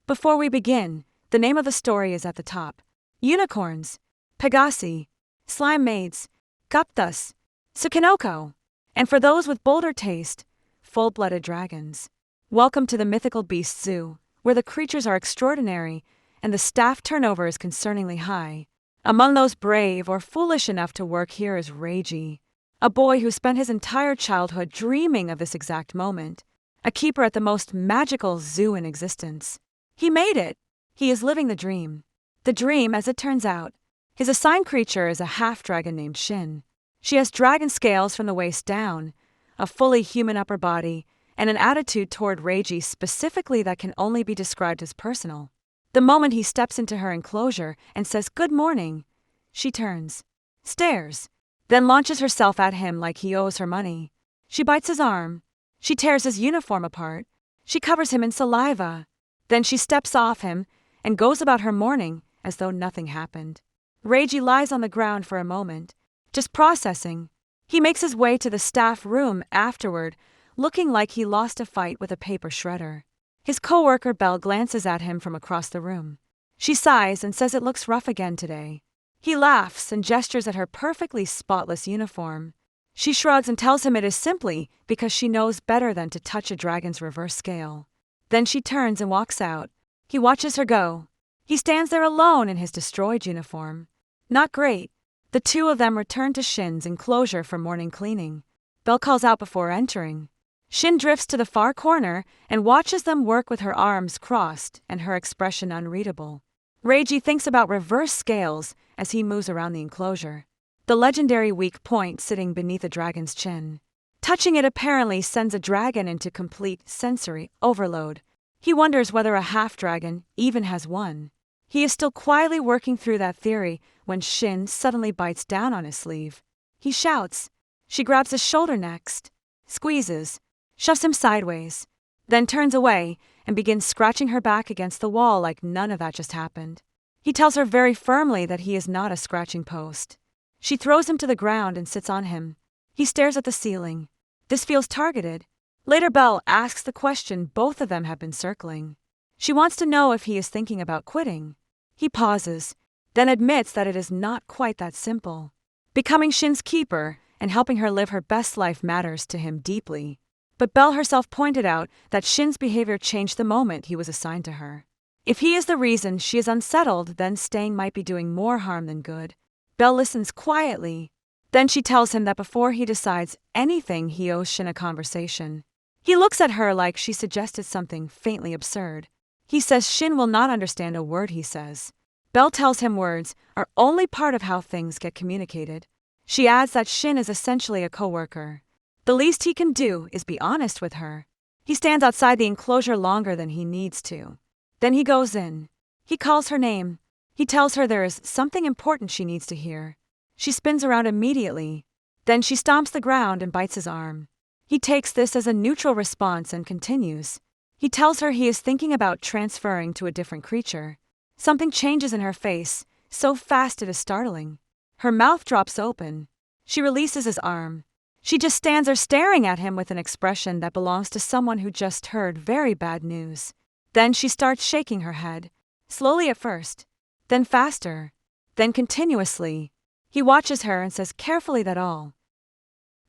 Before we begin, the name of the story is at the top. Unicorns, Pegasi, Slime Maids, Guptas, Tsukinoko, and for those with bolder taste, full-blooded dragons. Welcome to the Mythical Beast Zoo, where the creatures are extraordinary and the staff turnover is concerningly high. Among those brave or foolish enough to work here is Reiji, a boy who spent his entire childhood dreaming of this exact moment, a keeper at the most magical zoo in existence. He made it. He is living the dream. The dream, as it turns out. His assigned creature is a half-dragon named Shin. She has dragon scales from the waist down, a fully human upper body, and an attitude toward Reiji specifically that can only be described as personal. The moment he steps into her enclosure and says good morning, she turns, stares, then launches herself at him like he owes her money. She bites his arm. She tears his uniform apart. She covers him in saliva. Then she steps off him and goes about her morning as though nothing happened. Reiji lies on the ground for a moment, just processing. He makes his way to the staff room afterward, looking like he lost a fight with a paper shredder. His coworker Belle glances at him from across the room. She sighs and says it looks rough again today. He laughs and gestures at her perfectly spotless uniform. She shrugs and tells him it is simply because she knows better than to touch a dragon's reverse scale. Then she turns and walks out. He watches her go. He stands there alone in his destroyed uniform. Not great. The two of them return to Shin's enclosure for morning cleaning. Belle calls out before entering. Shin drifts to the far corner and watches them work with her arms crossed and her expression unreadable. Reiji thinks about reverse scales as he moves around the enclosure. The legendary weak point sitting beneath a dragon's chin. Touching it apparently sends a dragon into complete sensory overload. He wonders whether a half-dragon even has one. He is still quietly working through that theory when Shin suddenly bites down on his sleeve. He shouts. She grabs his shoulder next, squeezes, shoves him sideways, then turns away and begins scratching her back against the wall like none of that just happened. He tells her very firmly that he is not a scratching post. She throws him to the ground and sits on him. He stares at the ceiling. This feels targeted. Later Belle asks the question both of them have been circling. She wants to know if he is thinking about quitting. He pauses, then admits that it is not quite that simple. Becoming Shin's keeper and helping her live her best life matters to him deeply. But Belle herself pointed out that Shin's behavior changed the moment he was assigned to her. If he is the reason she is unsettled, then staying might be doing more harm than good. Belle listens quietly. Then she tells him that before he decides anything, he owes Shin a conversation. He looks at her like she suggested something faintly absurd. He says Shin will not understand a word he says. Belle tells him words are only part of how things get communicated. She adds that Shin is essentially a coworker. The least he can do is be honest with her. He stands outside the enclosure longer than he needs to. Then he goes in. He calls her name. He tells her there is something important she needs to hear. She spins around immediately. Then she stomps the ground and bites his arm. He takes this as a neutral response and continues. He tells her he is thinking about transferring to a different creature. Something changes in her face, so fast it is startling. Her mouth drops open. She releases his arm. She just stands there staring at him with an expression that belongs to someone who just heard very bad news. Then she starts shaking her head, slowly at first, then faster, then continuously. He watches her and says carefully that all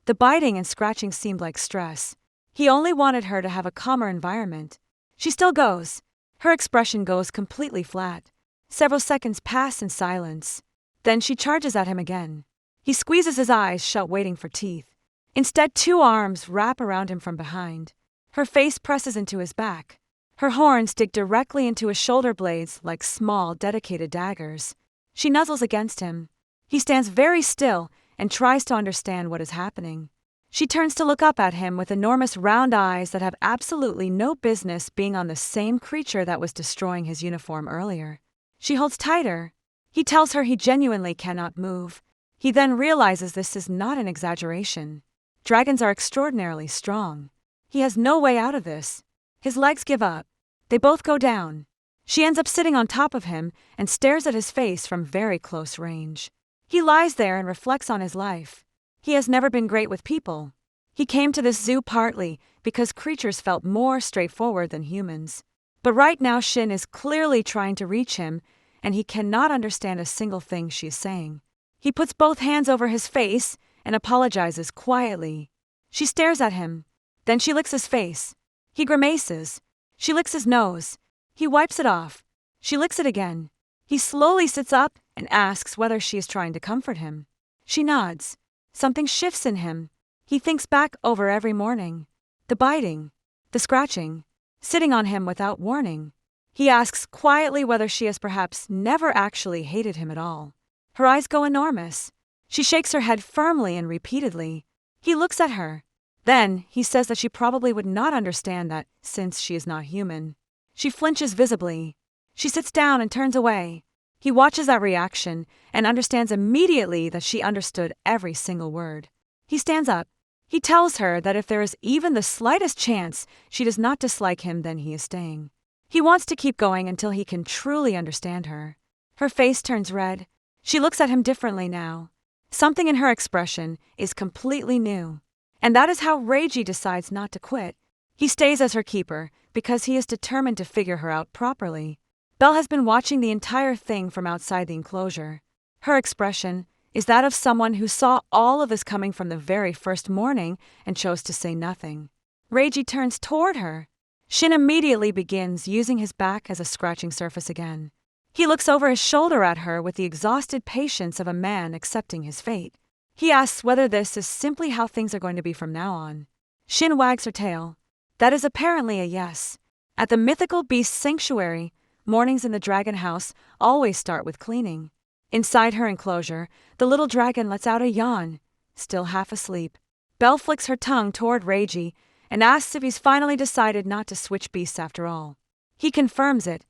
the biting and scratching seemed like stress. He only wanted her to have a calmer environment. She still goes. Her expression goes completely flat. Several seconds pass in silence. Then she charges at him again. He squeezes his eyes shut, waiting for teeth. Instead, two arms wrap around him from behind. Her face presses into his back. Her horns dig directly into his shoulder blades like small, dedicated daggers. She nuzzles against him. He stands very still and tries to understand what is happening. She turns to look up at him with enormous round eyes that have absolutely no business being on the same creature that was destroying his uniform earlier. She holds tighter. He tells her he genuinely cannot move. He then realizes this is not an exaggeration. Dragons are extraordinarily strong. He has no way out of this. His legs give up. They both go down. She ends up sitting on top of him and stares at his face from very close range. He lies there and reflects on his life. He has never been great with people. He came to this zoo partly because creatures felt more straightforward than humans. But right now Shin is clearly trying to reach him, and he cannot understand a single thing she is saying. He puts both hands over his face and apologizes quietly. She stares at him. Then she licks his face. He grimaces. She licks his nose. He wipes it off. She licks it again. He slowly sits up and asks whether she is trying to comfort him. She nods. Something shifts in him. He thinks back over every morning. The biting. The scratching. Sitting on him without warning. He asks quietly whether she has perhaps never actually hated him at all. Her eyes go enormous. She shakes her head firmly and repeatedly. He looks at her. Then he says that she probably would not understand that since she is not human. She flinches visibly. She sits down and turns away. He watches that reaction and understands immediately that she understood every single word. He stands up. He tells her that if there is even the slightest chance she does not dislike him, then he is staying. He wants to keep going until he can truly understand her. Her face turns red. She looks at him differently now. Something in her expression is completely new. And that is how Reiji decides not to quit. He stays as her keeper because he is determined to figure her out properly. Belle has been watching the entire thing from outside the enclosure. Her expression is that of someone who saw all of this coming from the very first morning and chose to say nothing. Reiji turns toward her. Shin immediately begins using his back as a scratching surface again. He looks over his shoulder at her with the exhausted patience of a man accepting his fate. He asks whether this is simply how things are going to be from now on. Shin wags her tail. That is apparently a yes. At the mythical beast sanctuary, mornings in the dragon house always start with cleaning. Inside her enclosure, the little dragon lets out a yawn, still half asleep. Belle flicks her tongue toward Reiji and asks if he's finally decided not to switch beasts after all. He confirms it,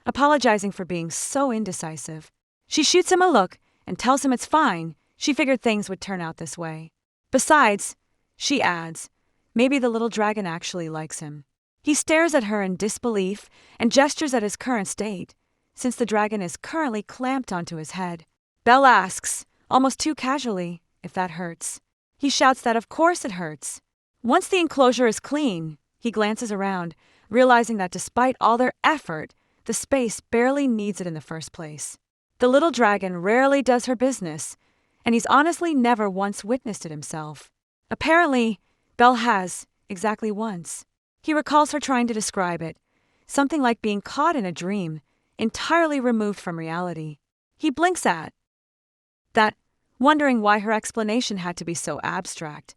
apologizing for being so indecisive. She shoots him a look and tells him it's fine. She figured things would turn out this way. Besides, she adds, maybe the little dragon actually likes him. He stares at her in disbelief and gestures at his current state, since the dragon is currently clamped onto his head. Belle asks, almost too casually, if that hurts. He shouts that of course it hurts. Once the enclosure is clean, he glances around, realizing that despite all their effort, the space barely needs it in the first place. The little dragon rarely does her business, and he's honestly never once witnessed it himself. Apparently, Belle has, exactly once. He recalls her trying to describe it, something like being caught in a dream, entirely removed from reality. He blinks at that, wondering why her explanation had to be so abstract.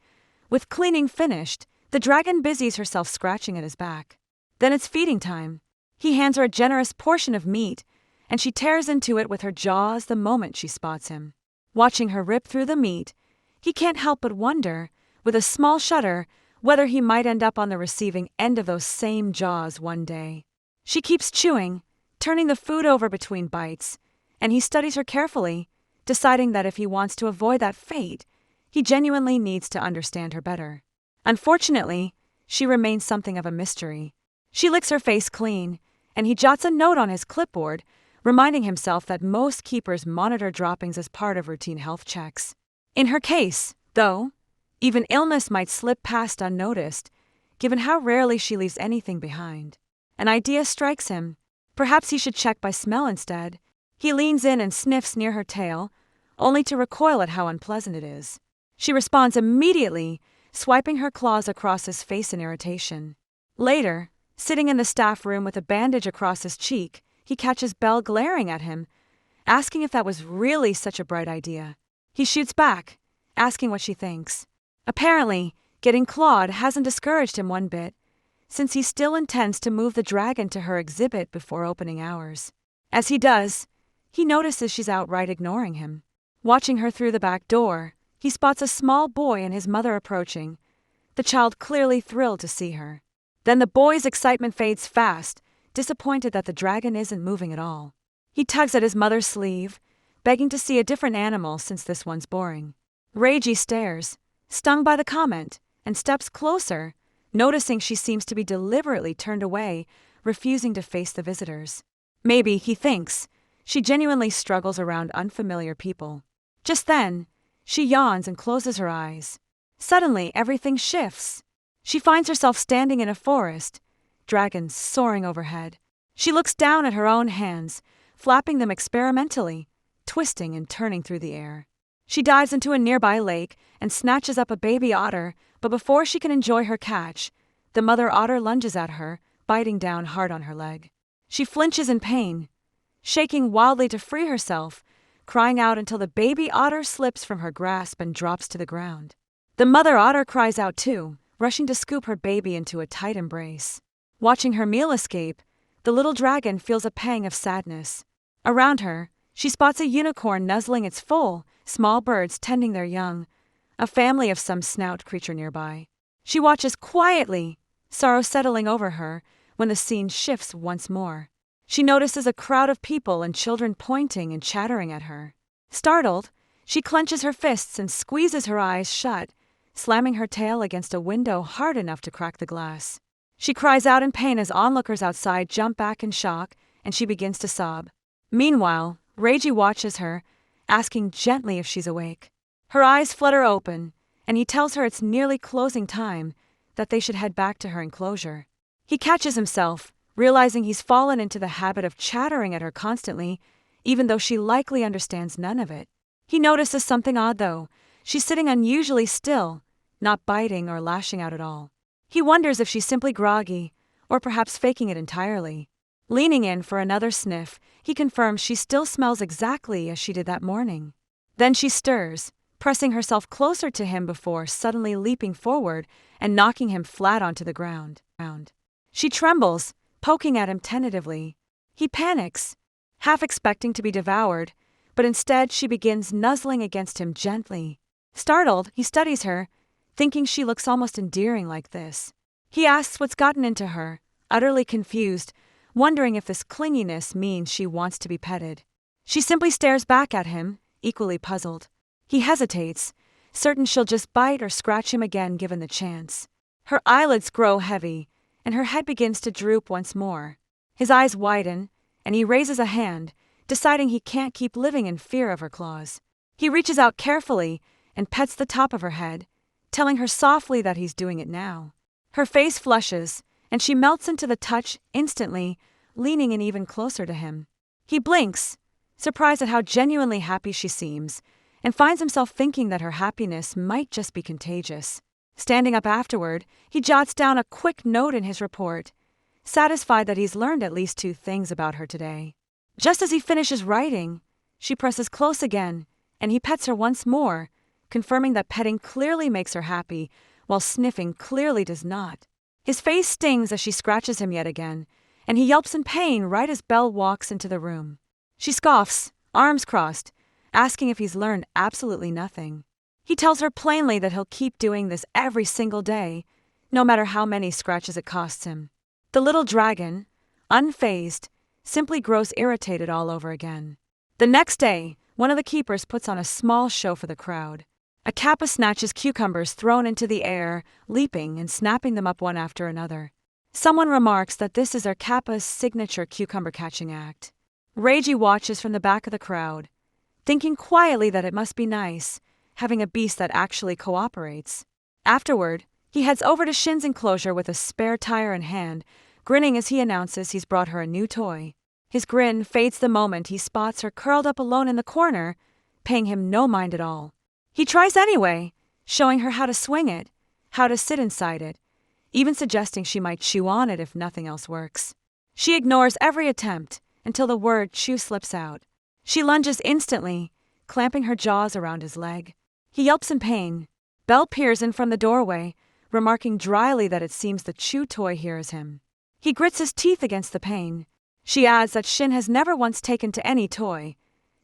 With cleaning finished, the dragon busies herself scratching at his back. Then it's feeding time. He hands her a generous portion of meat, and she tears into it with her jaws the moment she spots him. Watching her rip through the meat, he can't help but wonder, with a small shudder, whether he might end up on the receiving end of those same jaws one day. She keeps chewing, turning the food over between bites, and he studies her carefully, deciding that if he wants to avoid that fate, he genuinely needs to understand her better. Unfortunately, she remains something of a mystery. She licks her face clean, and he jots a note on his clipboard, reminding himself that most keepers monitor droppings as part of routine health checks. In her case, though, even illness might slip past unnoticed, given how rarely she leaves anything behind. An idea strikes him. Perhaps he should check by smell instead. He leans in and sniffs near her tail, only to recoil at how unpleasant it is. She responds immediately, swiping her claws across his face in irritation. Later, sitting in the staff room with a bandage across his cheek, he catches Belle glaring at him, asking if that was really such a bright idea. He shoots back, asking what she thinks. Apparently, getting clawed hasn't discouraged him one bit, since he still intends to move the dragon to her exhibit before opening hours. As he does, he notices she's outright ignoring him. Watching her through the back door, he spots a small boy and his mother approaching, the child clearly thrilled to see her. Then the boy's excitement fades fast, disappointed that the dragon isn't moving at all. He tugs at his mother's sleeve, begging to see a different animal since this one's boring. Reiji stares, stung by the comment, and steps closer, noticing she seems to be deliberately turned away, refusing to face the visitors. Maybe, he thinks, she genuinely struggles around unfamiliar people. Just then, she yawns and closes her eyes. Suddenly, everything shifts. She finds herself standing in a forest, dragons soaring overhead. She looks down at her own hands, flapping them experimentally, twisting and turning through the air. She dives into a nearby lake and snatches up a baby otter, but before she can enjoy her catch, the mother otter lunges at her, biting down hard on her leg. She flinches in pain, shaking wildly to free herself, crying out until the baby otter slips from her grasp and drops to the ground. The mother otter cries out too, rushing to scoop her baby into a tight embrace. Watching her meal escape, the little dragon feels a pang of sadness. Around her, she spots a unicorn nuzzling its foal, small birds tending their young, a family of some snout creature nearby. She watches quietly, sorrow settling over her, when the scene shifts once more. She notices a crowd of people and children pointing and chattering at her. Startled, she clenches her fists and squeezes her eyes shut, slamming her tail against a window hard enough to crack the glass. She cries out in pain as onlookers outside jump back in shock, and she begins to sob. Meanwhile, Reiji watches her, asking gently if she's awake. Her eyes flutter open, and he tells her it's nearly closing time, that they should head back to her enclosure. He catches himself, realizing he's fallen into the habit of chattering at her constantly, even though she likely understands none of it. He notices something odd though. She's sitting unusually still, not biting or lashing out at all. He wonders if she's simply groggy, or perhaps faking it entirely. Leaning in for another sniff, he confirms she still smells exactly as she did that morning. Then she stirs, pressing herself closer to him before suddenly leaping forward and knocking him flat onto the ground. She trembles, poking at him tentatively. He panics, half expecting to be devoured, but instead she begins nuzzling against him gently. Startled, he studies her, thinking she looks almost endearing like this. He asks what's gotten into her, utterly confused, wondering if this clinginess means she wants to be petted. She simply stares back at him, equally puzzled. He hesitates, certain she'll just bite or scratch him again given the chance. Her eyelids grow heavy, and her head begins to droop once more. His eyes widen, and he raises a hand, deciding he can't keep living in fear of her claws. He reaches out carefully and pets the top of her head, telling her softly that he's doing it now. Her face flushes, and she melts into the touch instantly, leaning in even closer to him. He blinks, surprised at how genuinely happy she seems, and finds himself thinking that her happiness might just be contagious. Standing up afterward, he jots down a quick note in his report, satisfied that he's learned at least 2 things about her today. Just as he finishes writing, she presses close again, and he pets her once more, confirming that petting clearly makes her happy, while sniffing clearly does not. His face stings as she scratches him yet again, and he yelps in pain right as Belle walks into the room. She scoffs, arms crossed, asking if he's learned absolutely nothing. He tells her plainly that he'll keep doing this every single day, no matter how many scratches it costs him. The little dragon, unfazed, simply grows irritated all over again. The next day, one of the keepers puts on a small show for the crowd. A kappa snatches cucumbers thrown into the air, leaping and snapping them up one after another. Someone remarks that this is our kappa's signature cucumber catching act. Reiji watches from the back of the crowd, thinking quietly that it must be nice, having a beast that actually cooperates. Afterward, he heads over to Shin's enclosure with a spare tire in hand, grinning as he announces he's brought her a new toy. His grin fades the moment he spots her curled up alone in the corner, paying him no mind at all. He tries anyway, showing her how to swing it, how to sit inside it, even suggesting she might chew on it if nothing else works. She ignores every attempt until the word chew slips out. She lunges instantly, clamping her jaws around his leg. He yelps in pain. Belle peers in from the doorway, remarking dryly that it seems the chew toy hears him. He grits his teeth against the pain. She adds that Shin has never once taken to any toy,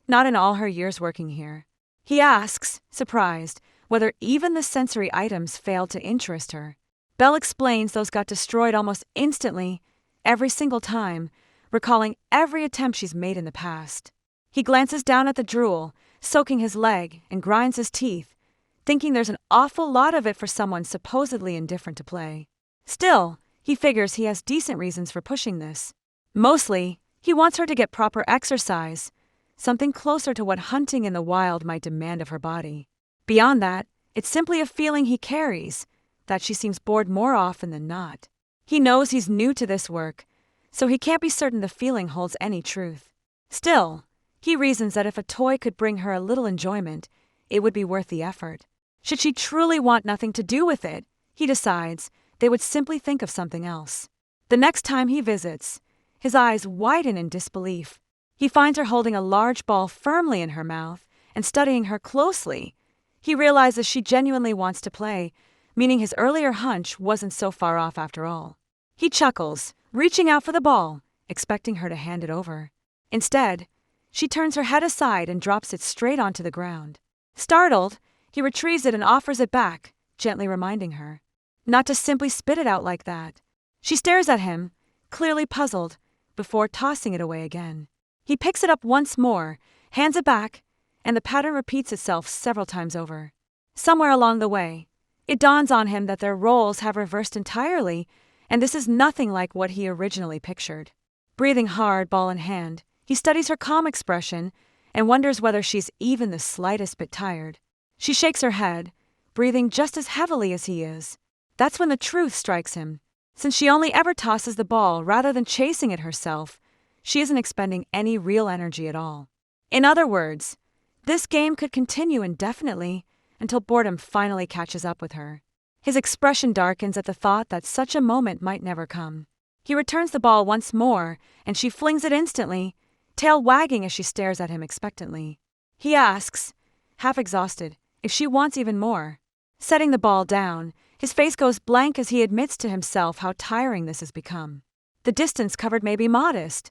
not in all her years working here. He asks, surprised, whether even the sensory items failed to interest her. Belle explains those got destroyed almost instantly, every single time, recalling every attempt she's made in the past. He glances down at the drool, soaking his leg, and grinds his teeth, thinking there's an awful lot of it for someone supposedly indifferent to play. Still, he figures he has decent reasons for pushing this. Mostly, he wants her to get proper exercise, something closer to what hunting in the wild might demand of her body. Beyond that, it's simply a feeling he carries, that she seems bored more often than not. He knows he's new to this work, so he can't be certain the feeling holds any truth. Still, he reasons that if a toy could bring her a little enjoyment, it would be worth the effort. Should she truly want nothing to do with it, he decides they would simply think of something else. The next time he visits, his eyes widen in disbelief. He finds her holding a large ball firmly in her mouth and studying her closely. He realizes she genuinely wants to play, meaning his earlier hunch wasn't so far off after all. He chuckles, reaching out for the ball, expecting her to hand it over. Instead, she turns her head aside and drops it straight onto the ground. Startled, he retrieves it and offers it back, gently reminding her not to simply spit it out like that. She stares at him, clearly puzzled, before tossing it away again. He picks it up once more, hands it back, and the pattern repeats itself several times over. Somewhere along the way, it dawns on him that their roles have reversed entirely, and this is nothing like what he originally pictured. Breathing hard, ball in hand, he studies her calm expression and wonders whether she's even the slightest bit tired. She shakes her head, breathing just as heavily as he is. That's when the truth strikes him. Since she only ever tosses the ball rather than chasing it herself, she isn't expending any real energy at all. In other words, this game could continue indefinitely until boredom finally catches up with her. His expression darkens at the thought that such a moment might never come. He returns the ball once more, and she flings it instantly, tail wagging as she stares at him expectantly. He asks, half exhausted, if she wants even more. Setting the ball down, his face goes blank as he admits to himself how tiring this has become. The distance covered may be modest,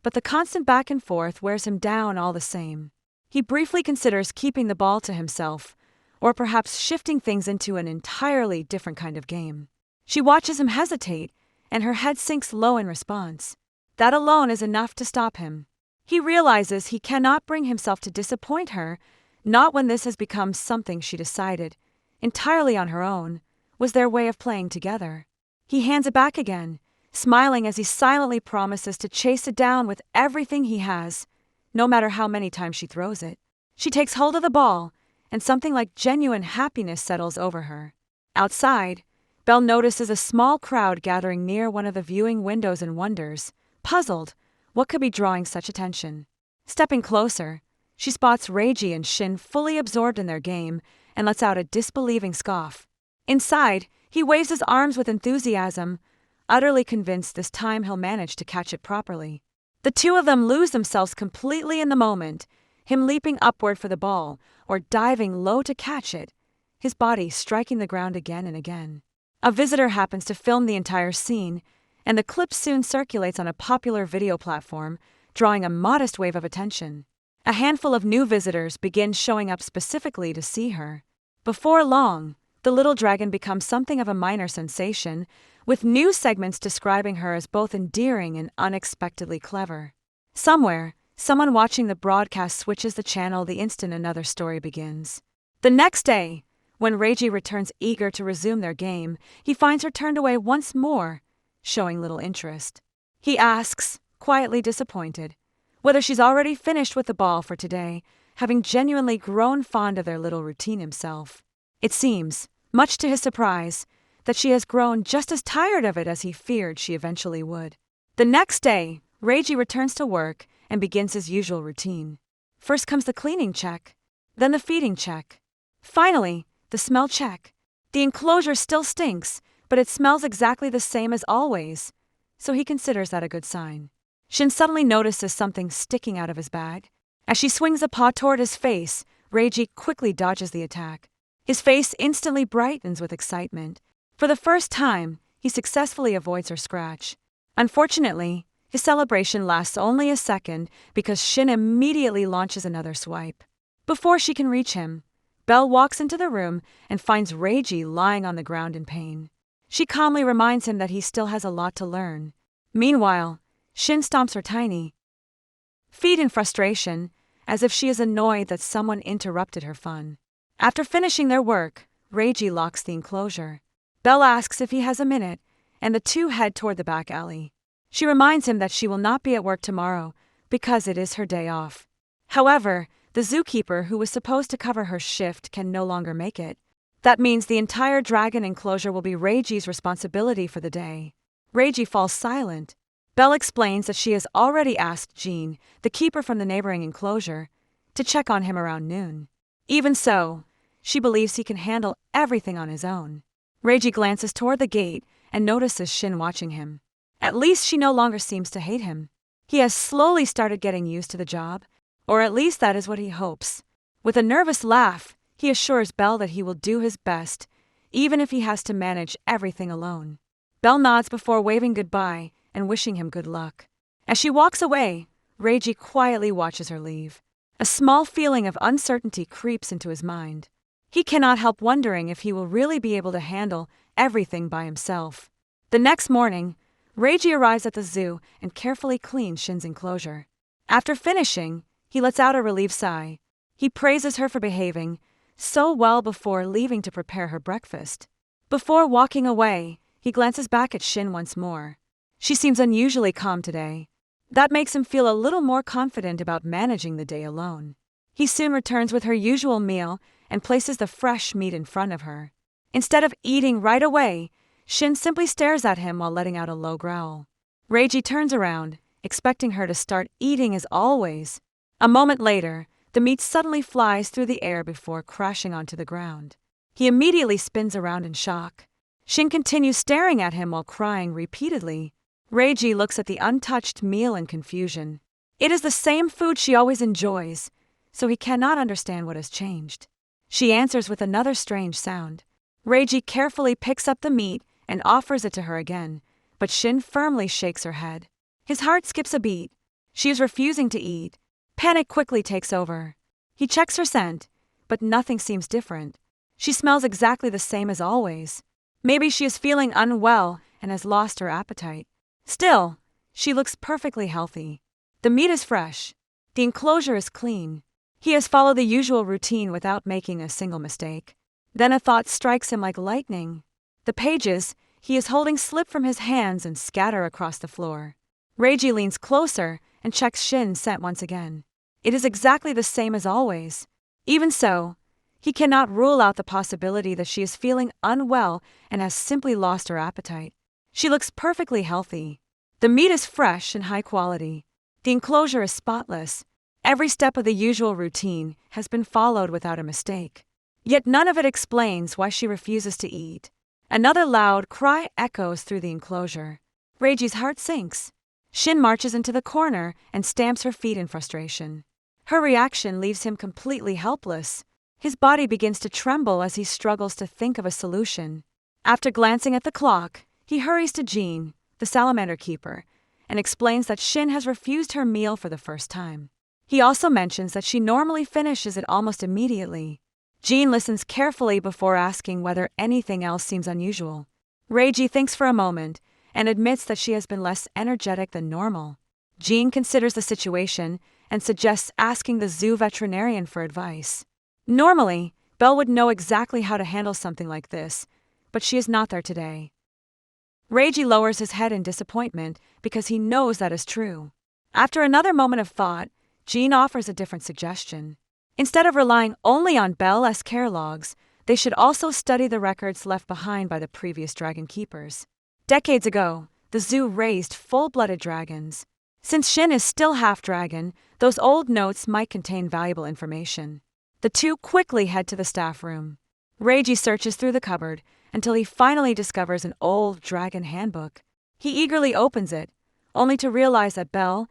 but the constant back and forth wears him down all the same. He briefly considers keeping the ball to himself, or perhaps shifting things into an entirely different kind of game. She watches him hesitate, and her head sinks low in response. That alone is enough to stop him. He realizes he cannot bring himself to disappoint her, not when this has become something she decided, entirely on her own, was their way of playing together. He hands it back again, smiling as he silently promises to chase it down with everything he has, no matter how many times she throws it. She takes hold of the ball, and something like genuine happiness settles over her. Outside, Belle notices a small crowd gathering near one of the viewing windows and wonders, puzzled, what could be drawing such attention. Stepping closer, she spots Reiji and Shin fully absorbed in their game and lets out a disbelieving scoff. Inside, he waves his arms with enthusiasm, utterly convinced this time he'll manage to catch it properly. The two of them lose themselves completely in the moment, him leaping upward for the ball or diving low to catch it, his body striking the ground again and again. A visitor happens to film the entire scene, and the clip soon circulates on a popular video platform, drawing a modest wave of attention. A handful of new visitors begin showing up specifically to see her. Before long, the little dragon becomes something of a minor sensation, with news segments describing her as both endearing and unexpectedly clever. Somewhere, someone watching the broadcast switches the channel the instant another story begins. The next day, when Reiji returns eager to resume their game, he finds her turned away once more, showing little interest. He asks, quietly disappointed, whether she's already finished with the ball for today, having genuinely grown fond of their little routine himself. It seems, much to his surprise, that she has grown just as tired of it as he feared she eventually would. The next day, Reiji returns to work and begins his usual routine. First comes the cleaning check, then the feeding check. Finally, the smell check. The enclosure still stinks, but it smells exactly the same as always, so he considers that a good sign. Shin suddenly notices something sticking out of his bag. As she swings a paw toward his face, Reiji quickly dodges the attack. His face instantly brightens with excitement. For the first time, he successfully avoids her scratch. Unfortunately, his celebration lasts only a second because Shin immediately launches another swipe. Before she can reach him, Belle walks into the room and finds Reiji lying on the ground in pain. She calmly reminds him that he still has a lot to learn. Meanwhile, Shin stomps her tiny feet in frustration, as if she is annoyed that someone interrupted her fun. After finishing their work, Reiji locks the enclosure. Belle asks if he has a minute, and the two head toward the back alley. She reminds him that she will not be at work tomorrow because it is her day off. However, the zookeeper who was supposed to cover her shift can no longer make it. That means the entire dragon enclosure will be Reiji's responsibility for the day. Reiji falls silent. Belle explains that she has already asked Jean, the keeper from the neighboring enclosure, to check on him around noon. Even so, she believes he can handle everything on his own. Reiji glances toward the gate and notices Shin watching him. At least she no longer seems to hate him. He has slowly started getting used to the job, or at least that is what he hopes. With a nervous laugh, he assures Belle that he will do his best, even if he has to manage everything alone. Belle nods before waving goodbye and wishing him good luck. As she walks away, Reiji quietly watches her leave. A small feeling of uncertainty creeps into his mind. He cannot help wondering if he will really be able to handle everything by himself. The next morning, Reiji arrives at the zoo and carefully cleans Shin's enclosure. After finishing, he lets out a relieved sigh. He praises her for behaving so well before leaving to prepare her breakfast. Before walking away, he glances back at Shin once more. She seems unusually calm today. That makes him feel a little more confident about managing the day alone. He soon returns with her usual meal and places the fresh meat in front of her. Instead of eating right away, Shin simply stares at him while letting out a low growl. Reiji turns around, expecting her to start eating as always. A moment later, the meat suddenly flies through the air before crashing onto the ground. He immediately spins around in shock. Shin continues staring at him while crying repeatedly. Reiji looks at the untouched meal in confusion. It is the same food she always enjoys, so he cannot understand what has changed. She answers with another strange sound. Reiji carefully picks up the meat and offers it to her again, but Shin firmly shakes her head. His heart skips a beat. She is refusing to eat. Panic quickly takes over. He checks her scent, but nothing seems different. She smells exactly the same as always. Maybe she is feeling unwell and has lost her appetite. Still, she looks perfectly healthy. The meat is fresh. The enclosure is clean. He has followed the usual routine without making a single mistake. Then a thought strikes him like lightning. The pages he is holding slip from his hands and scatter across the floor. Reiji leans closer and checks Shin's scent once again. It is exactly the same as always. Even so, he cannot rule out the possibility that she is feeling unwell and has simply lost her appetite. She looks perfectly healthy. The meat is fresh and high quality. The enclosure is spotless. Every step of the usual routine has been followed without a mistake. Yet none of it explains why she refuses to eat. Another loud cry echoes through the enclosure. Reiji's heart sinks. Shin marches into the corner and stamps her feet in frustration. Her reaction leaves him completely helpless. His body begins to tremble as he struggles to think of a solution. After glancing at the clock, he hurries to Jean, the salamander keeper, and explains that Shin has refused her meal for the first time. He also mentions that she normally finishes it almost immediately. Jean listens carefully before asking whether anything else seems unusual. Reiji thinks for a moment and admits that she has been less energetic than normal. Jean considers the situation and suggests asking the zoo veterinarian for advice. Normally, Belle would know exactly how to handle something like this, but she is not there today. Reiji lowers his head in disappointment because he knows that is true. After another moment of thought, Jean offers a different suggestion. Instead of relying only on Belle's care logs, they should also study the records left behind by the previous dragon keepers. Decades ago, the zoo raised full-blooded dragons. Since Shin is still half-dragon, those old notes might contain valuable information. The two quickly head to the staff room. Reiji searches through the cupboard until he finally discovers an old dragon handbook. He eagerly opens it, only to realize that Belle's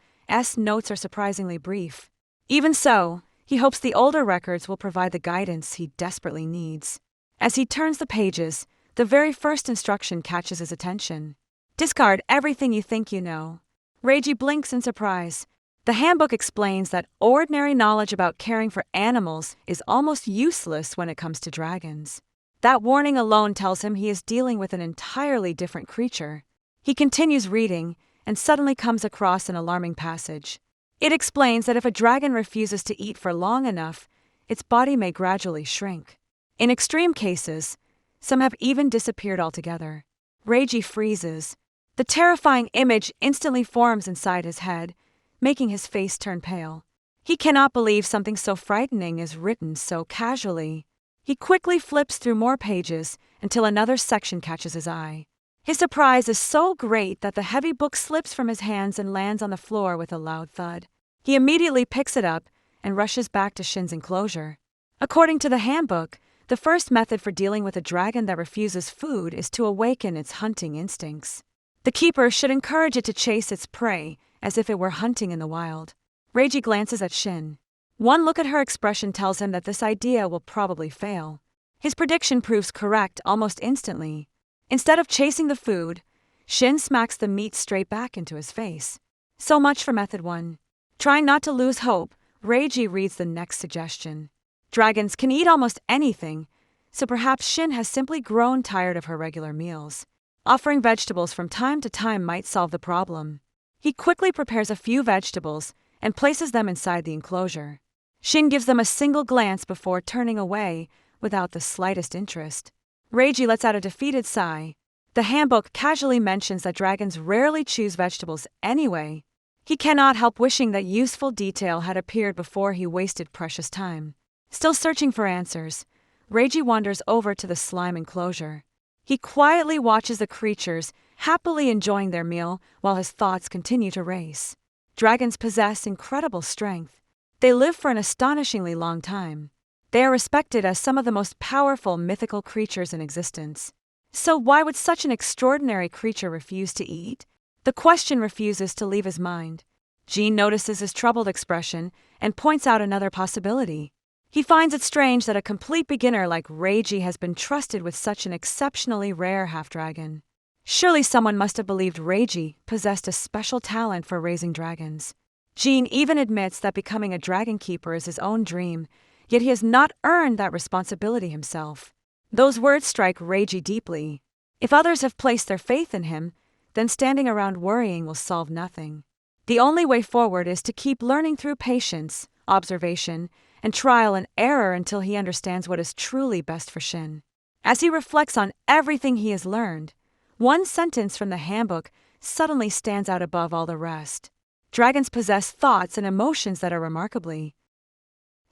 notes are surprisingly brief. Even so, he hopes the older records will provide the guidance he desperately needs. As he turns the pages, the very first instruction catches his attention. Discard everything you think you know. Reiji blinks in surprise. The handbook explains that ordinary knowledge about caring for animals is almost useless when it comes to dragons. That warning alone tells him he is dealing with an entirely different creature. He continues reading and suddenly comes across an alarming passage. It explains that if a dragon refuses to eat for long enough, its body may gradually shrink. In extreme cases, some have even disappeared altogether. Reiji freezes. The terrifying image instantly forms inside his head, making his face turn pale. He cannot believe something so frightening is written so casually. He quickly flips through more pages until another section catches his eye. His surprise is so great that the heavy book slips from his hands and lands on the floor with a loud thud. He immediately picks it up and rushes back to Shin's enclosure. According to the handbook, the first method for dealing with a dragon that refuses food is to awaken its hunting instincts. The keeper should encourage it to chase its prey as if it were hunting in the wild. Reiji glances at Shin. One look at her expression tells him that this idea will probably fail. His prediction proves correct almost instantly. Instead of chasing the food, Shin smacks the meat straight back into his face. So much for method 1. Trying not to lose hope, Reiji reads the next suggestion. Dragons can eat almost anything, so perhaps Shin has simply grown tired of her regular meals. Offering vegetables from time to time might solve the problem. He quickly prepares a few vegetables and places them inside the enclosure. Shin gives them a single glance before turning away without the slightest interest. Reiji lets out a defeated sigh. The handbook casually mentions that dragons rarely choose vegetables anyway. He cannot help wishing that useful detail had appeared before he wasted precious time. Still searching for answers, Reiji wanders over to the slime enclosure. He quietly watches the creatures, happily enjoying their meal while his thoughts continue to race. Dragons possess incredible strength. They live for an astonishingly long time. They are respected as some of the most powerful mythical creatures in existence. So why would such an extraordinary creature refuse to eat? The question refuses to leave his mind. Jean notices his troubled expression and points out another possibility. He finds it strange that a complete beginner like Reiji has been trusted with such an exceptionally rare half-dragon. Surely someone must have believed Reiji possessed a special talent for raising dragons. Jean even admits that becoming a dragon keeper is his own dream, yet he has not earned that responsibility himself. Those words strike Reiji deeply. If others have placed their faith in him, then standing around worrying will solve nothing. The only way forward is to keep learning through patience, observation, and trial and error until he understands what is truly best for Shin. As he reflects on everything he has learned, one sentence from the handbook suddenly stands out above all the rest. Dragons possess thoughts and emotions that are remarkably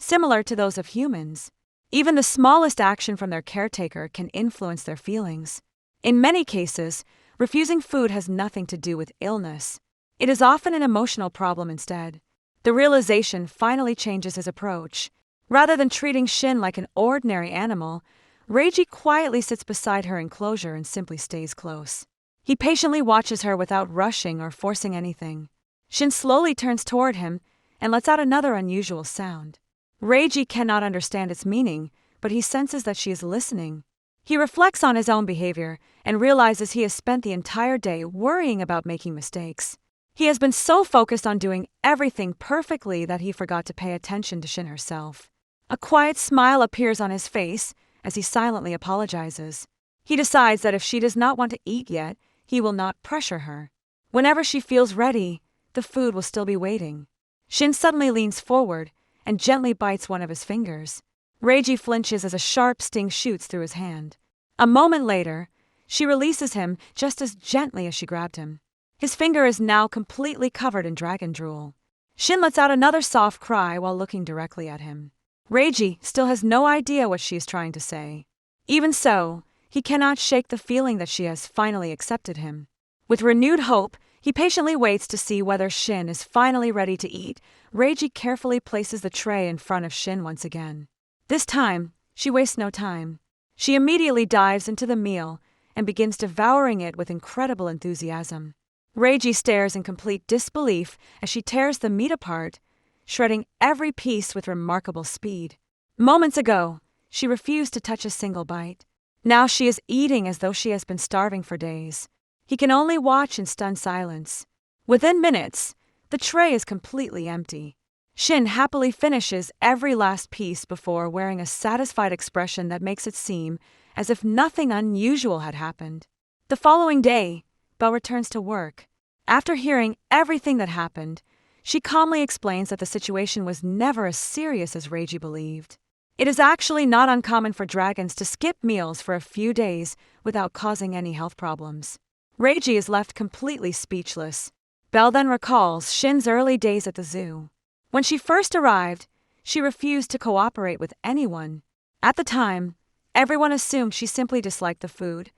similar to those of humans. Even the smallest action from their caretaker can influence their feelings. In many cases, refusing food has nothing to do with illness. It is often an emotional problem instead. The realization finally changes his approach. Rather than treating Shin like an ordinary animal, Reiji quietly sits beside her enclosure and simply stays close. He patiently watches her without rushing or forcing anything. Shin slowly turns toward him and lets out another unusual sound. Reiji cannot understand its meaning, but he senses that she is listening. He reflects on his own behavior and realizes he has spent the entire day worrying about making mistakes. He has been so focused on doing everything perfectly that he forgot to pay attention to Shin herself. A quiet smile appears on his face as he silently apologizes. He decides that if she does not want to eat yet, he will not pressure her. Whenever she feels ready, the food will still be waiting. Shin suddenly leans forward and gently bites one of his fingers. Reiji flinches as a sharp sting shoots through his hand. A moment later, she releases him just as gently as she grabbed him. His finger is now completely covered in dragon drool. Shin lets out another soft cry while looking directly at him. Reiji still has no idea what she is trying to say. Even so, he cannot shake the feeling that she has finally accepted him. With renewed hope, he patiently waits to see whether Shin is finally ready to eat. Reiji carefully places the tray in front of Shin once again. This time, she wastes no time. She immediately dives into the meal and begins devouring it with incredible enthusiasm. Reiji stares in complete disbelief as she tears the meat apart, shredding every piece with remarkable speed. Moments ago, she refused to touch a single bite. Now she is eating as though she has been starving for days. He can only watch in stunned silence. Within minutes, the tray is completely empty. Shin happily finishes every last piece before wearing a satisfied expression that makes it seem as if nothing unusual had happened. The following day, Belle returns to work. After hearing everything that happened, she calmly explains that the situation was never as serious as Reiji believed. It is actually not uncommon for dragons to skip meals for a few days without causing any health problems. Reiji is left completely speechless. Belle then recalls Shin's early days at the zoo. When she first arrived, she refused to cooperate with anyone. At the time, everyone assumed she simply disliked the food,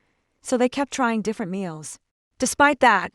so they kept trying different meals. Despite that,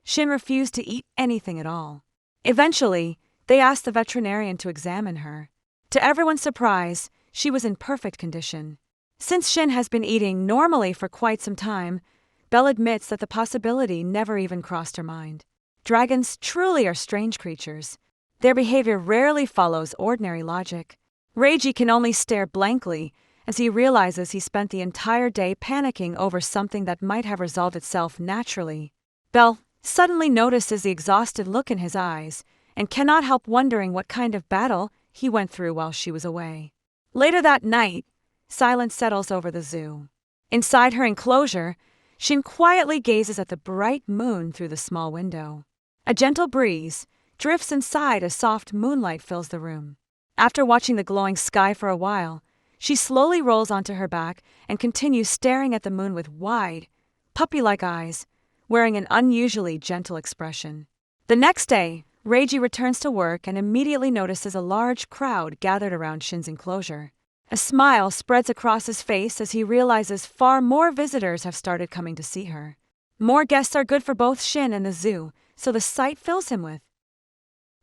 Shin refused to eat anything at all. Eventually, they asked the veterinarian to examine her. To everyone's surprise, she was in perfect condition. Since Shin has been eating normally for quite some time, Belle admits that the possibility never even crossed her mind. Dragons truly are strange creatures. Their behavior rarely follows ordinary logic. Reiji can only stare blankly as he realizes he spent the entire day panicking over something that might have resolved itself naturally. Belle suddenly notices the exhausted look in his eyes and cannot help wondering what kind of battle he went through while she was away. Later that night, silence settles over the zoo. Inside her enclosure, Shin quietly gazes at the bright moon through the small window. A gentle breeze drifts inside as soft moonlight fills the room. After watching the glowing sky for a while, she slowly rolls onto her back and continues staring at the moon with wide, puppy-like eyes, wearing an unusually gentle expression. The next day, Reiji returns to work and immediately notices a large crowd gathered around Shin's enclosure. A smile spreads across his face as he realizes far more visitors have started coming to see her. More guests are good for both Shin and the zoo, so the sight fills him with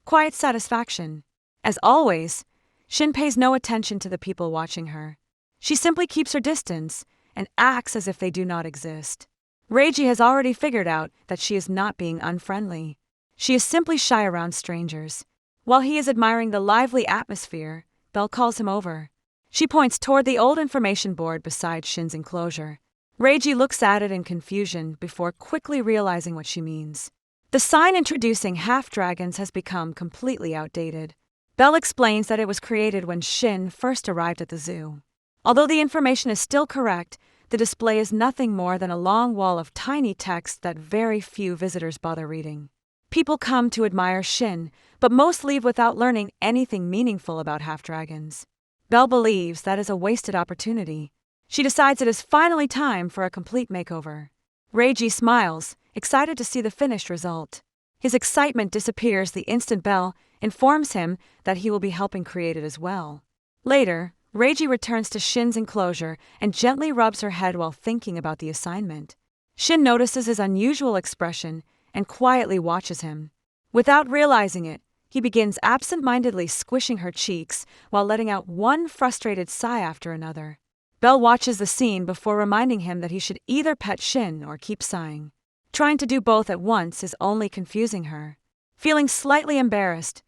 quiet satisfaction. As always, Shin pays no attention to the people watching her. She simply keeps her distance and acts as if they do not exist. Reiji has already figured out that she is not being unfriendly. She is simply shy around strangers. While he is admiring the lively atmosphere, Belle calls him over. She points toward the old information board beside Shin's enclosure. Reiji looks at it in confusion before quickly realizing what she means. The sign introducing half-dragons has become completely outdated. Belle explains that it was created when Shin first arrived at the zoo. Although the information is still correct, the display is nothing more than a long wall of tiny text that very few visitors bother reading. People come to admire Shin, but most leave without learning anything meaningful about half-dragons. Belle believes that is a wasted opportunity. She decides it is finally time for a complete makeover. Reiji smiles, excited to see the finished result. His excitement disappears the instant Belle informs him that he will be helping create it as well. Later, Reiji returns to Shin's enclosure and gently rubs her head while thinking about the assignment. Shin notices his unusual expression and quietly watches him. Without realizing it, he begins absent-mindedly squishing her cheeks while letting out one frustrated sigh after another. Belle watches the scene before reminding him that he should either pet Shin or keep sighing. Trying to do both at once is only confusing her. Feeling slightly embarrassed,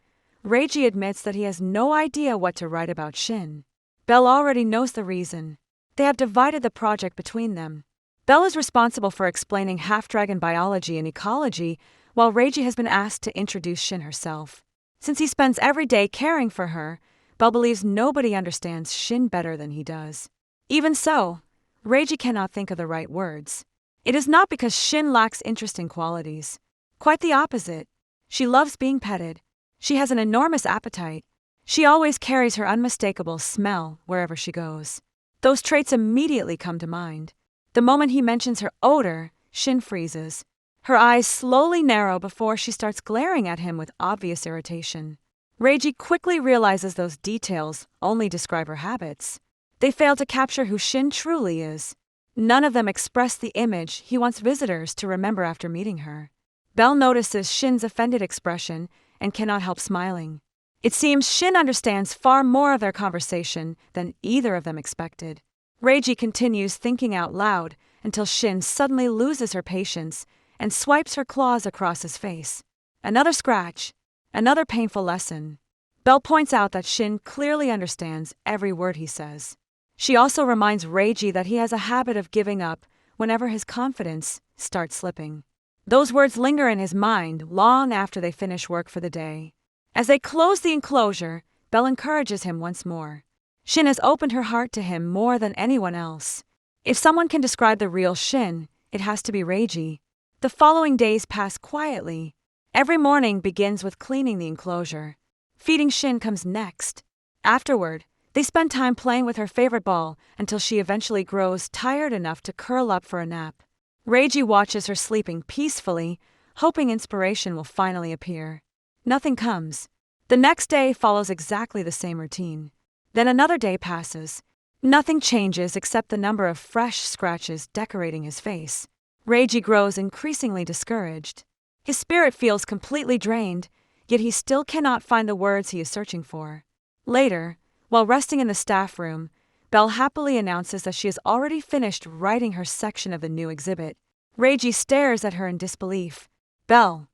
Reiji admits that he has no idea what to write about Shin. Belle already knows the reason. They have divided the project between them. Belle is responsible for explaining half-dragon biology and ecology, while Reiji has been asked to introduce Shin herself. Since he spends every day caring for her, Belle believes nobody understands Shin better than he does. Even so, Reiji cannot think of the right words. It is not because Shin lacks interesting qualities. Quite the opposite. She loves being petted. She has an enormous appetite. She always carries her unmistakable smell wherever she goes. Those traits immediately come to mind. The moment he mentions her odor, Shin freezes. Her eyes slowly narrow before she starts glaring at him with obvious irritation. Reiji quickly realizes those details only describe her habits. They fail to capture who Shin truly is. None of them express the image he wants visitors to remember after meeting her. Belle notices Shin's offended expression and cannot help smiling. It seems Shin understands far more of their conversation than either of them expected. Reiji continues thinking out loud until Shin suddenly loses her patience and swipes her claws across his face. Another scratch, another painful lesson. Belle points out that Shin clearly understands every word he says. She also reminds Reiji that he has a habit of giving up whenever his confidence starts slipping. Those words linger in his mind long after they finish work for the day. As they close the enclosure, Belle encourages him once more. Shin has opened her heart to him more than anyone else. If someone can describe the real Shin, it has to be Reiji. The following days pass quietly. Every morning begins with cleaning the enclosure. Feeding Shin comes next. Afterward, they spend time playing with her favorite ball until she eventually grows tired enough to curl up for a nap. Reiji watches her sleeping peacefully, hoping inspiration will finally appear. Nothing comes. The next day follows exactly the same routine. Then another day passes. Nothing changes except the number of fresh scratches decorating his face. Reiji grows increasingly discouraged. His spirit feels completely drained, yet he still cannot find the words he is searching for. Later, while resting in the staff room, Belle happily announces that she has already finished writing her section of the new exhibit. Reiji stares at her in disbelief. Belle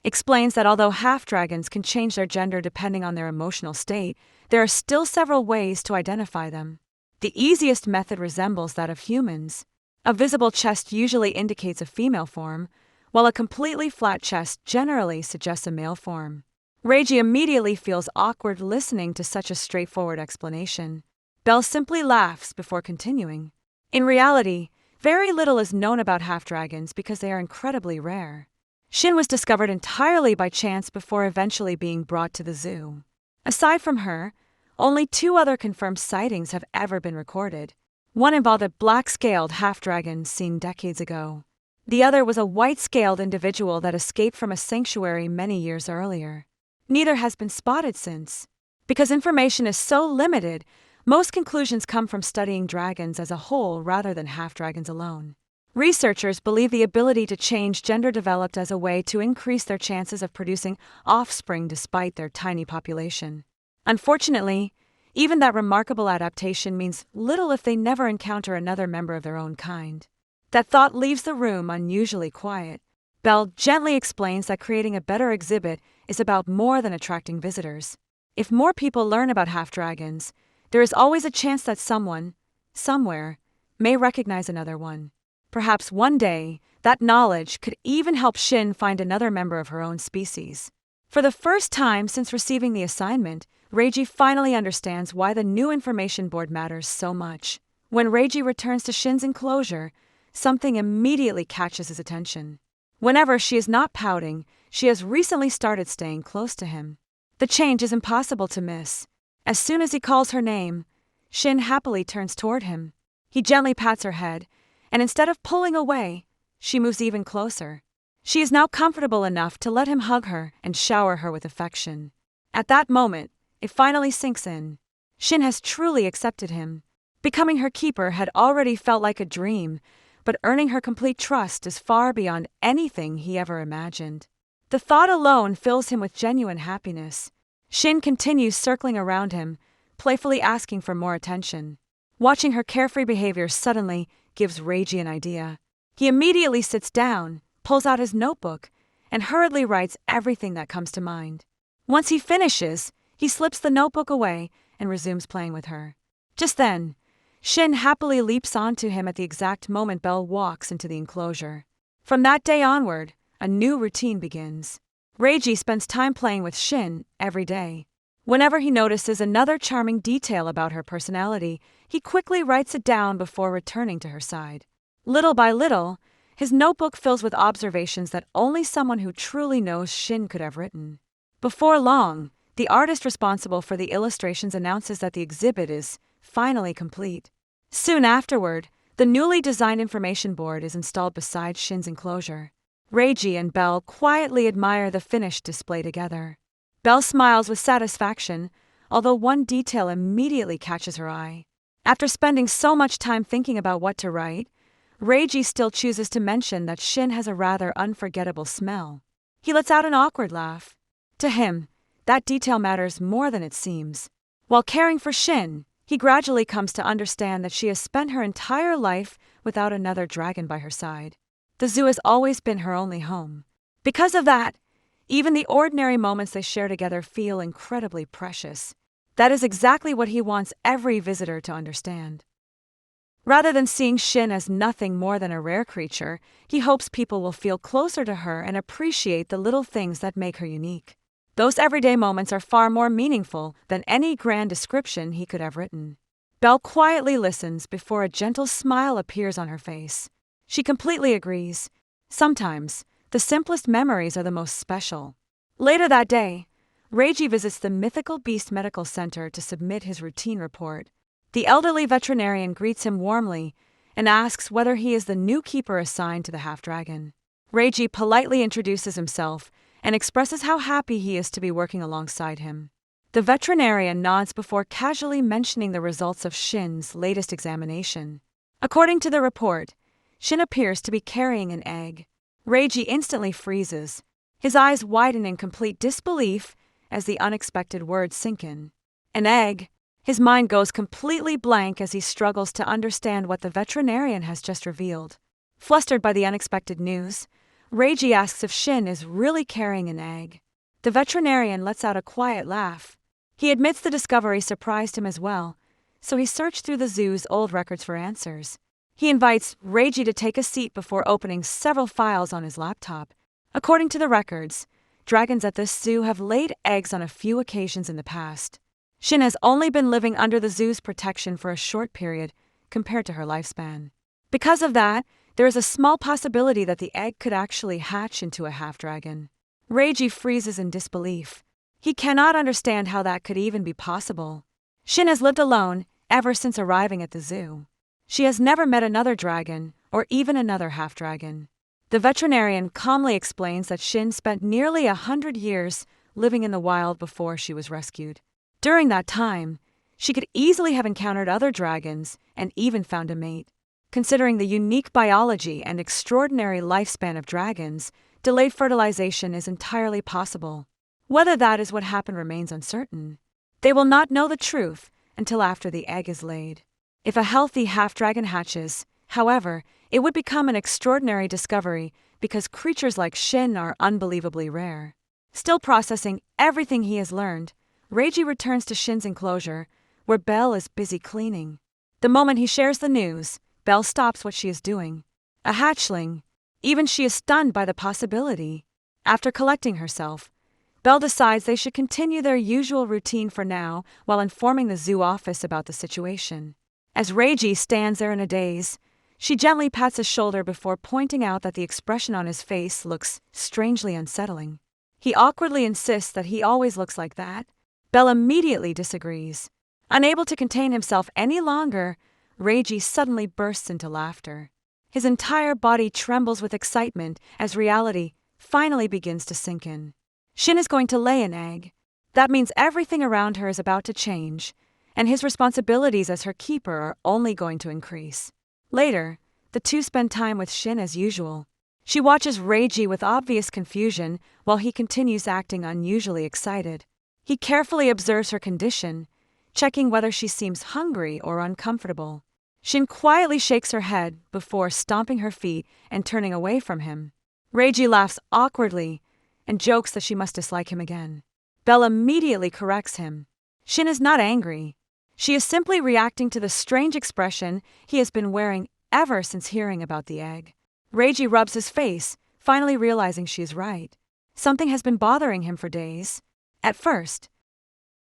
explains that although half-dragons can change their gender depending on their emotional state, there are still several ways to identify them. The easiest method resembles that of humans. A visible chest usually indicates a female form, while a completely flat chest generally suggests a male form. Reiji immediately feels awkward listening to such a straightforward explanation. Belle simply laughs before continuing. In reality, very little is known about half-dragons because they are incredibly rare. Shin was discovered entirely by chance before eventually being brought to the zoo. Aside from her, only 2 other confirmed sightings have ever been recorded. One involved a black-scaled half-dragon seen decades ago. The other was a white-scaled individual that escaped from a sanctuary many years earlier. Neither has been spotted since. Because information is so limited, most conclusions come from studying dragons as a whole rather than half-dragons alone. Researchers believe the ability to change gender developed as a way to increase their chances of producing offspring despite their tiny population. Unfortunately, even that remarkable adaptation means little if they never encounter another member of their own kind. That thought leaves the room unusually quiet. Belle gently explains that creating a better exhibit is about more than attracting visitors. If more people learn about half-dragons, there is always a chance that someone, somewhere, may recognize another one. Perhaps one day, that knowledge could even help Shin find another member of her own species. For the first time since receiving the assignment, Reiji finally understands why the new information board matters so much. When Reiji returns to Shin's enclosure, something immediately catches his attention. Whenever she is not pouting, she has recently started staying close to him. The change is impossible to miss. As soon as he calls her name, Shin happily turns toward him. He gently pats her head, and instead of pulling away, she moves even closer. She is now comfortable enough to let him hug her and shower her with affection. At that moment, it finally sinks in. Shin has truly accepted him. Becoming her keeper had already felt like a dream, but earning her complete trust is far beyond anything he ever imagined. The thought alone fills him with genuine happiness. Shin continues circling around him, playfully asking for more attention. Watching her carefree behavior suddenly gives Reiji an idea. He immediately sits down, pulls out his notebook, and hurriedly writes everything that comes to mind. Once he finishes, he slips the notebook away and resumes playing with her. Just then, Shin happily leaps onto him at the exact moment Belle walks into the enclosure. From that day onward, a new routine begins. Reiji spends time playing with Shin every day. Whenever he notices another charming detail about her personality, he quickly writes it down before returning to her side. Little by little, his notebook fills with observations that only someone who truly knows Shin could have written. Before long, the artist responsible for the illustrations announces that the exhibit is finally complete. Soon afterward, the newly designed information board is installed beside Shin's enclosure. Reiji and Belle quietly admire the finished display together. Belle smiles with satisfaction, although one detail immediately catches her eye. After spending so much time thinking about what to write, Reiji still chooses to mention that Shin has a rather unforgettable smell. He lets out an awkward laugh. To him, that detail matters more than it seems. While caring for Shin, he gradually comes to understand that she has spent her entire life without another dragon by her side. The zoo has always been her only home. Because of that, even the ordinary moments they share together feel incredibly precious. That is exactly what he wants every visitor to understand. Rather than seeing Shin as nothing more than a rare creature, he hopes people will feel closer to her and appreciate the little things that make her unique. Those everyday moments are far more meaningful than any grand description he could have written. Belle quietly listens before a gentle smile appears on her face. She completely agrees. Sometimes, the simplest memories are the most special. Later that day, Reiji visits the Mythical Beast Medical Center to submit his routine report. The elderly veterinarian greets him warmly and asks whether he is the new keeper assigned to the half-dragon. Reiji politely introduces himself and expresses how happy he is to be working alongside him. The veterinarian nods before casually mentioning the results of Shin's latest examination. According to the report, Shin appears to be carrying an egg. Reiji instantly freezes, his eyes widen in complete disbelief as the unexpected words sink in. An egg? His mind goes completely blank as he struggles to understand what the veterinarian has just revealed. Flustered by the unexpected news, Reiji asks if Shin is really carrying an egg. The veterinarian lets out a quiet laugh. He admits the discovery surprised him as well, so he searched through the zoo's old records for answers. He invites Reiji to take a seat before opening several files on his laptop. According to the records, dragons at this zoo have laid eggs on a few occasions in the past. Shin has only been living under the zoo's protection for a short period compared to her lifespan. Because of that, there is a small possibility that the egg could actually hatch into a half-dragon. Reiji freezes in disbelief. He cannot understand how that could even be possible. Shin has lived alone ever since arriving at the zoo. She has never met another dragon or even another half-dragon. The veterinarian calmly explains that Shin spent nearly 100 years living in the wild before she was rescued. During that time, she could easily have encountered other dragons and even found a mate. Considering the unique biology and extraordinary lifespan of dragons, delayed fertilization is entirely possible. Whether that is what happened remains uncertain. They will not know the truth until after the egg is laid. If a healthy half-dragon hatches, however, it would become an extraordinary discovery because creatures like Shin are unbelievably rare. Still processing everything he has learned, Reiji returns to Shin's enclosure, where Belle is busy cleaning. The moment he shares the news, Belle stops what she is doing. A hatchling. Even she is stunned by the possibility. After collecting herself, Belle decides they should continue their usual routine for now while informing the zoo office about the situation. As Reiji stands there in a daze, she gently pats his shoulder before pointing out that the expression on his face looks strangely unsettling. He awkwardly insists that he always looks like that. Belle immediately disagrees. Unable to contain himself any longer, Reiji suddenly bursts into laughter. His entire body trembles with excitement as reality finally begins to sink in. Shin is going to lay an egg. That means everything around her is about to change, and his responsibilities as her keeper are only going to increase. Later, the two spend time with Shin as usual. She watches Reiji with obvious confusion while he continues acting unusually excited. He carefully observes her condition, checking whether she seems hungry or uncomfortable. Shin quietly shakes her head before stomping her feet and turning away from him. Reiji laughs awkwardly and jokes that she must dislike him again. Belle immediately corrects him. Shin is not angry. She is simply reacting to the strange expression he has been wearing ever since hearing about the egg. Reiji rubs his face, finally realizing she is right. Something has been bothering him for days. At first,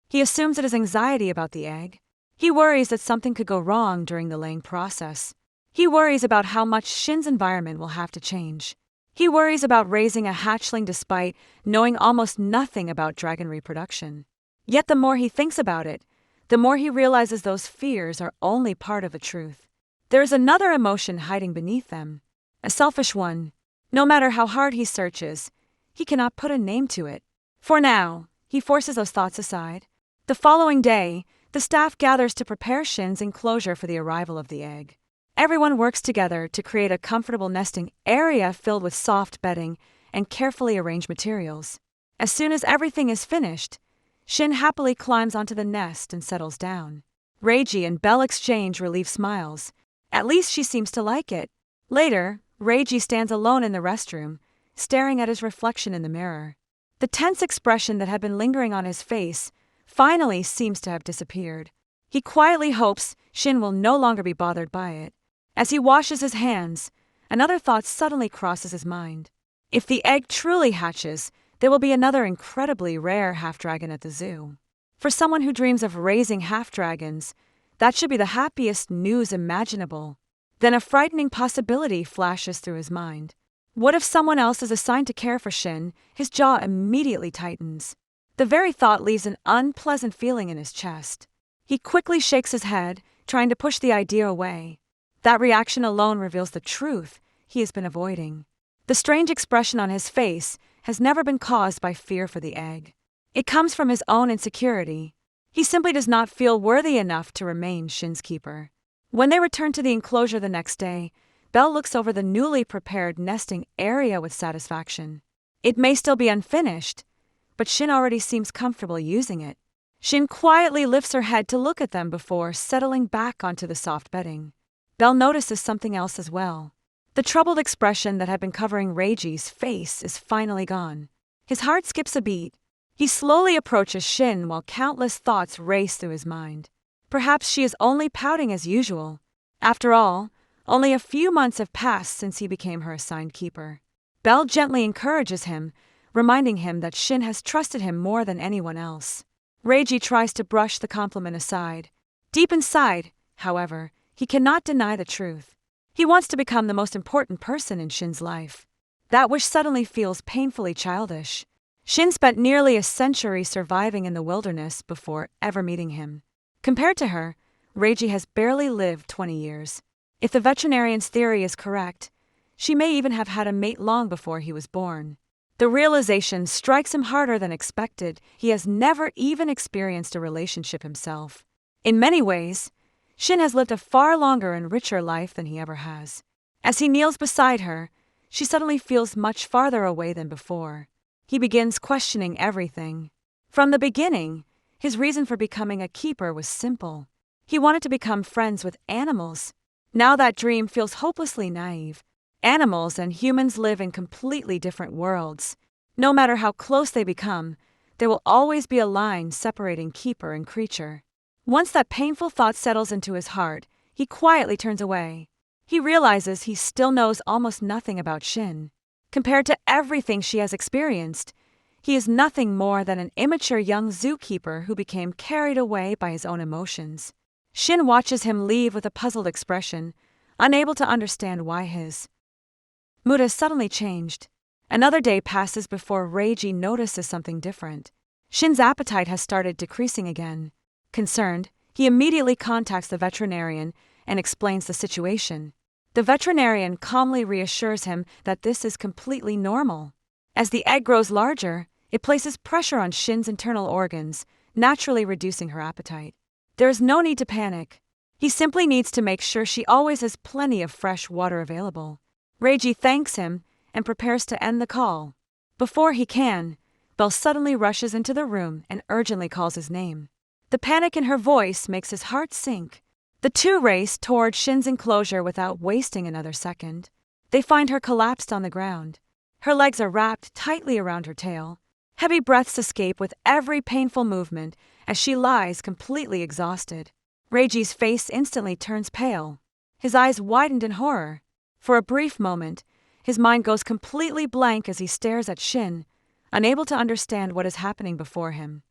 he assumes it is anxiety about the egg. He worries that something could go wrong during the laying process. He worries about how much Shin's environment will have to change. He worries about raising a hatchling despite knowing almost nothing about dragon reproduction. Yet the more he thinks about it, the more he realizes those fears are only part of the truth. There is another emotion hiding beneath them, a selfish one. No matter how hard he searches, he cannot put a name to it. For now, he forces those thoughts aside. The following day, the staff gathers to prepare Shin's enclosure for the arrival of the egg. Everyone works together to create a comfortable nesting area filled with soft bedding and carefully arranged materials. As soon as everything is finished, Shin happily climbs onto the nest and settles down. Reiji and Belle exchange relieved smiles. At least she seems to like it. Later, Reiji stands alone in the restroom, staring at his reflection in the mirror. The tense expression that had been lingering on his face finally seems to have disappeared. He quietly hopes Shin will no longer be bothered by it. As he washes his hands, another thought suddenly crosses his mind. If the egg truly hatches, there will be another incredibly rare half-dragon at the zoo. For someone who dreams of raising half-dragons, that should be the happiest news imaginable. Then a frightening possibility flashes through his mind. What if someone else is assigned to care for Shin? His jaw immediately tightens. The very thought leaves an unpleasant feeling in his chest. He quickly shakes his head, trying to push the idea away. That reaction alone reveals the truth he has been avoiding. The strange expression on his face has never been caused by fear for the egg. It comes from his own insecurity. He simply does not feel worthy enough to remain Shin's keeper. When they return to the enclosure the next day, Belle looks over the newly prepared nesting area with satisfaction. It may still be unfinished, but Shin already seems comfortable using it. Shin quietly lifts her head to look at them before settling back onto the soft bedding. Belle notices something else as well. The troubled expression that had been covering Reiji's face is finally gone. His heart skips a beat. He slowly approaches Shin while countless thoughts race through his mind. Perhaps she is only pouting as usual. After all, only a few months have passed since he became her assigned keeper. Belle gently encourages him, reminding him that Shin has trusted him more than anyone else. Reiji tries to brush the compliment aside. Deep inside, however, he cannot deny the truth. He wants to become the most important person in Shin's life. That wish suddenly feels painfully childish. Shin spent nearly a century surviving in the wilderness before ever meeting him. Compared to her, Reiji has barely lived 20 years. If the veterinarian's theory is correct, she may even have had a mate long before he was born. The realization strikes him harder than expected. He has never even experienced a relationship himself. In many ways, Shin has lived a far longer and richer life than he ever has. As he kneels beside her, she suddenly feels much farther away than before. He begins questioning everything. From the beginning, his reason for becoming a keeper was simple. He wanted to become friends with animals. Now that dream feels hopelessly naive. Animals and humans live in completely different worlds. No matter how close they become, there will always be a line separating keeper and creature. Once that painful thought settles into his heart, he quietly turns away. He realizes he still knows almost nothing about Shin. Compared to everything she has experienced, he is nothing more than an immature young zookeeper who became carried away by his own emotions. Shin watches him leave with a puzzled expression, unable to understand why his mood has suddenly changed. Another day passes before Reiji notices something different. Shin's appetite has started decreasing again. Concerned, he immediately contacts the veterinarian and explains the situation. The veterinarian calmly reassures him that this is completely normal. As the egg grows larger, it places pressure on Shin's internal organs, naturally reducing her appetite. There is no need to panic. He simply needs to make sure she always has plenty of fresh water available. Reiji thanks him and prepares to end the call. Before he can, Belle suddenly rushes into the room and urgently calls his name. The panic in her voice makes his heart sink. The two race toward Shin's enclosure without wasting another second. They find her collapsed on the ground. Her legs are wrapped tightly around her tail. Heavy breaths escape with every painful movement as she lies completely exhausted. Reiji's face instantly turns pale. His eyes widened in horror. For a brief moment, his mind goes completely blank as he stares at Shin, unable to understand what is happening before him.